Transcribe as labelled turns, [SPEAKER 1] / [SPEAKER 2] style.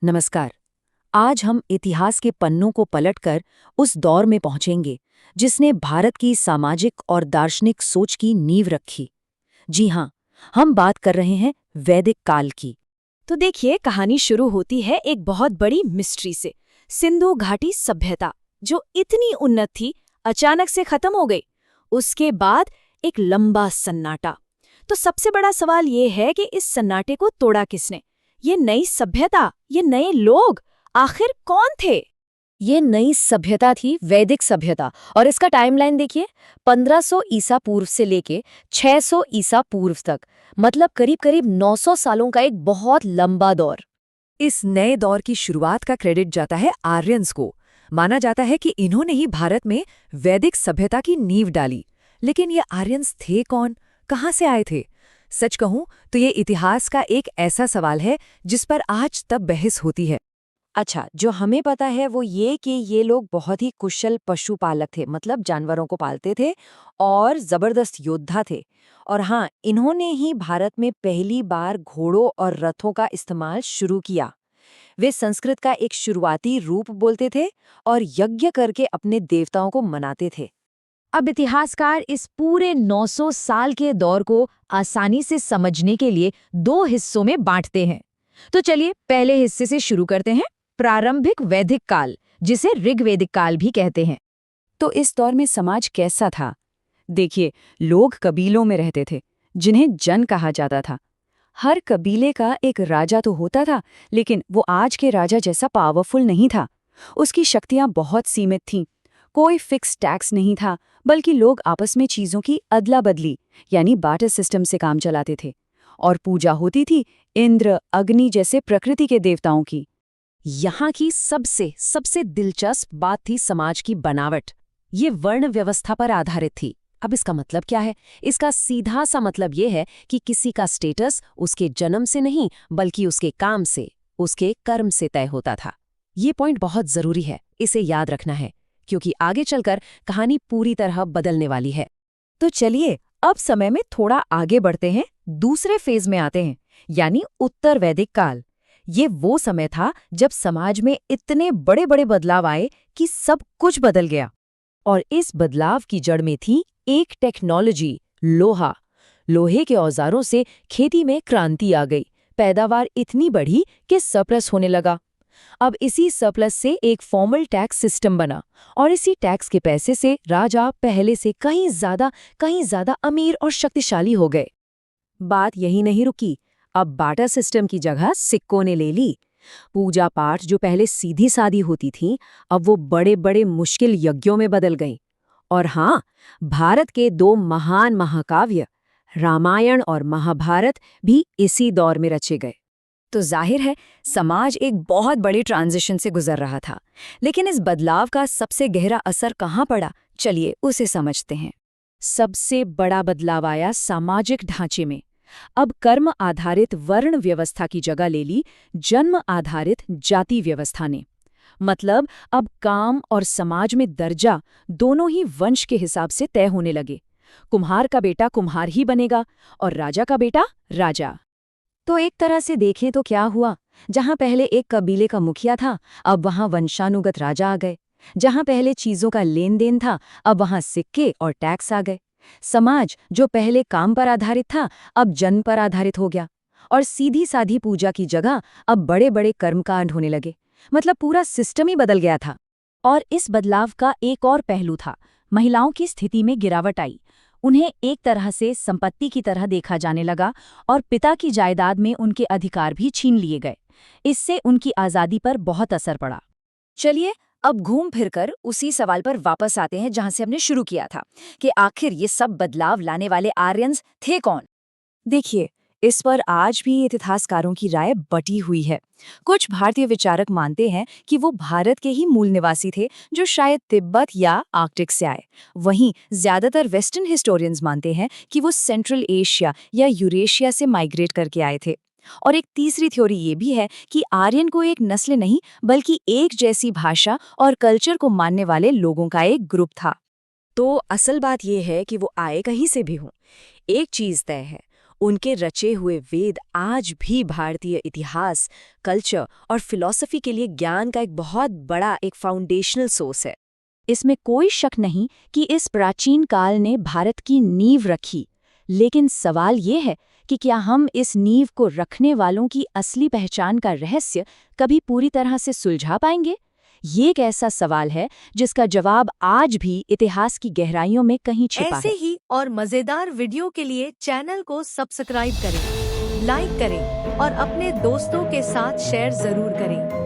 [SPEAKER 1] नमस्कार। आज हम इतिहास के पन्नों को पलटकर उस दौर में पहुंचेंगे जिसने भारत की सामाजिक और दार्शनिक सोच की नींव रखी। जी हाँ, हम बात कर रहे हैं वैदिक काल की।
[SPEAKER 2] तो देखिए, कहानी शुरू होती है एक बहुत बड़ी मिस्ट्री से। सिंधु घाटी सभ्यता जो इतनी उन्नत थी, अचानक से खत्म हो गई। उसके बाद एक लंबा सन्नाटा। तो सबसे बड़ा सवाल ये है कि इस सन्नाटे को तोड़ा किसने? ये नई सभ्यता, ये नए लोग आखिर कौन थे?
[SPEAKER 1] ये नई सभ्यता थी वैदिक सभ्यता, और इसका टाइमलाइन देखिए, 1500 ईसा पूर्व से लेके 600 ईसा पूर्व तक, मतलब करीब करीब 900 सालों का एक बहुत लंबा दौर।
[SPEAKER 3] इस नए दौर की शुरुआत का क्रेडिट जाता है आर्यंस को। माना जाता है कि इन्होंने ही भारत में वैदिक सभ्यता की नींव डाली। लेकिन ये आर्यंस थे कौन, कहाँ से आए थे? सच कहूं तो ये इतिहास का एक ऐसा सवाल है जिस पर आज तक बहस होती है।
[SPEAKER 1] अच्छा, जो हमें पता है वो ये कि ये लोग बहुत ही कुशल पशुपालक थे, मतलब जानवरों को पालते थे, और जबरदस्त योद्धा थे। और हाँ, इन्होंने ही भारत में पहली बार घोड़ों और रथों का इस्तेमाल शुरू किया। वे संस्कृत का एक शुरुआती रूप बोलते थे और यज्ञ करके अपने देवताओं को मनाते थे। अब इतिहासकार इस पूरे 900 साल के दौर को आसानी से समझने के लिए दो हिस्सों में बांटते हैं। तो चलिए पहले हिस्से से शुरू करते हैं, प्रारंभिक वैदिक काल, जिसे ऋग्वैदिक काल भी कहते हैं। तो इस दौर में समाज कैसा था? देखिए, लोग कबीलों में रहते थे, जिन्हें जन कहा जाता था। हर कबीले का एक राजा तो होता था, लेकिन वो आज के राजा जैसा पावरफुल नहीं था। उसकी शक्तियां बहुत सीमित थीं। कोई फिक्स टैक्स नहीं था, बल्कि लोग आपस में चीजों की अदला बदली यानी बार्टर सिस्टम से काम चलाते थे। और पूजा होती थी इंद्र, अग्नि जैसे प्रकृति के देवताओं की। यहाँ की सबसे सबसे दिलचस्प बात थी समाज की बनावट। ये वर्ण व्यवस्था पर आधारित थी। अब इसका मतलब क्या है? इसका सीधा सा मतलब ये है कि किसी का स्टेटस उसके जन्म से नहीं, बल्कि उसके काम से, उसके कर्म से तय होता था। ये पॉइंट बहुत जरूरी है, इसे याद रखना है, क्योंकि आगे चलकर कहानी पूरी तरह बदलने वाली है। तो चलिए अब समय में थोड़ा आगे बढ़ते हैं, दूसरे फेज में आते हैं, यानी उत्तर वैदिक काल। ये वो समय था जब समाज में इतने बड़े बड़े बदलाव आए कि सब कुछ बदल गया। और इस बदलाव की जड़ में थी एक टेक्नोलॉजी, लोहा। लोहे के औजारों से खेती में क्रांति आ गई। पैदावार इतनी बढ़ी कि सरप्लस होने लगा। अब इसी सरप्लस से एक फॉर्मल टैक्स सिस्टम बना, और इसी टैक्स के पैसे से राजा पहले से कहीं ज्यादा अमीर और शक्तिशाली हो गए। बात यही नहीं रुकी। अब बार्टर सिस्टम की जगह सिक्कों ने ले ली। पूजा पाठ जो पहले सीधी सादी होती थी, अब वो बड़े बड़े मुश्किल यज्ञों में बदल गईं। और हाँ, भारत के दो महान महाकाव्य रामायण और महाभारत भी इसी दौर में रचे गए। तो जाहिर है, समाज एक बहुत बड़ी ट्रांजिशन से गुजर रहा था। लेकिन इस बदलाव का सबसे गहरा असर कहाँ पड़ा, चलिए उसे समझते हैं। सबसे बड़ा बदलाव आया सामाजिक ढांचे में। अब कर्म आधारित वर्ण व्यवस्था की जगह ले ली जन्म आधारित जाति व्यवस्था ने। मतलब अब काम और समाज में दर्जा दोनों ही वंश के हिसाब से तय होने लगे। कुम्हार का बेटा कुम्हार ही बनेगा और राजा का बेटा राजा। तो एक तरह से देखें तो क्या हुआ? जहां पहले एक कबीले का मुखिया था, अब वहां वंशानुगत राजा आ गए। जहां पहले चीजों का लेन देन था, अब वहां सिक्के और टैक्स आ गए। समाज जो पहले काम पर आधारित था, अब जन्म पर आधारित हो गया। और सीधी साधी पूजा की जगह अब बड़े बड़े कर्मकांड होने लगे। मतलब पूरा सिस्टम ही बदल गया था। और इस बदलाव का एक और पहलू था, महिलाओं की स्थिति में गिरावट आई। उन्हें एक तरह से संपत्ति की तरह देखा जाने लगा, और पिता की जायदाद में उनके अधिकार भी छीन लिए गए। इससे उनकी आज़ादी पर बहुत असर पड़ा। चलिए अब घूम फिरकर उसी सवाल पर वापस आते हैं जहां से हमने शुरू किया था, कि आखिर ये सब बदलाव लाने वाले आर्यंस थे कौन? देखिए, इस पर आज भी इतिहासकारों की राय बटी हुई है। कुछ भारतीय विचारक मानते हैं कि वो भारत के ही मूल निवासी थे, जो शायद तिब्बत या आर्कटिक से आए। वहीं ज्यादातर वेस्टर्न हिस्टोरियंस मानते हैं कि वो सेंट्रल एशिया या यूरेशिया से माइग्रेट करके आए थे। और एक तीसरी थ्योरी ये भी है कि आर्यन को एक नस्ल नहीं, बल्कि एक जैसी भाषा और कल्चर को मानने वाले लोगों का एक ग्रुप था। तो असल बात यह है कि वो आए कहीं से भी हों, एक चीज तय है,
[SPEAKER 2] उनके रचे हुए वेद आज भी भारतीय इतिहास, कल्चर और फिलॉसफी के लिए ज्ञान का एक बहुत बड़ा एक फाउंडेशनल सोर्स है।
[SPEAKER 4] इसमें कोई शक नहीं कि इस प्राचीन काल ने भारत की नींव रखी, लेकिन सवाल ये है कि क्या हम इस नींव को रखने वालों की असली पहचान का रहस्य कभी पूरी तरह से सुलझा पाएंगे? ये एक ऐसा सवाल है जिसका जवाब आज भी इतिहास की गहराइयों में कहीं छिपा
[SPEAKER 5] ऐसे
[SPEAKER 4] है।
[SPEAKER 5] ही और मजेदार वीडियो के लिए चैनल को सब्सक्राइब करें, लाइक करें और अपने दोस्तों के साथ शेयर जरूर करें।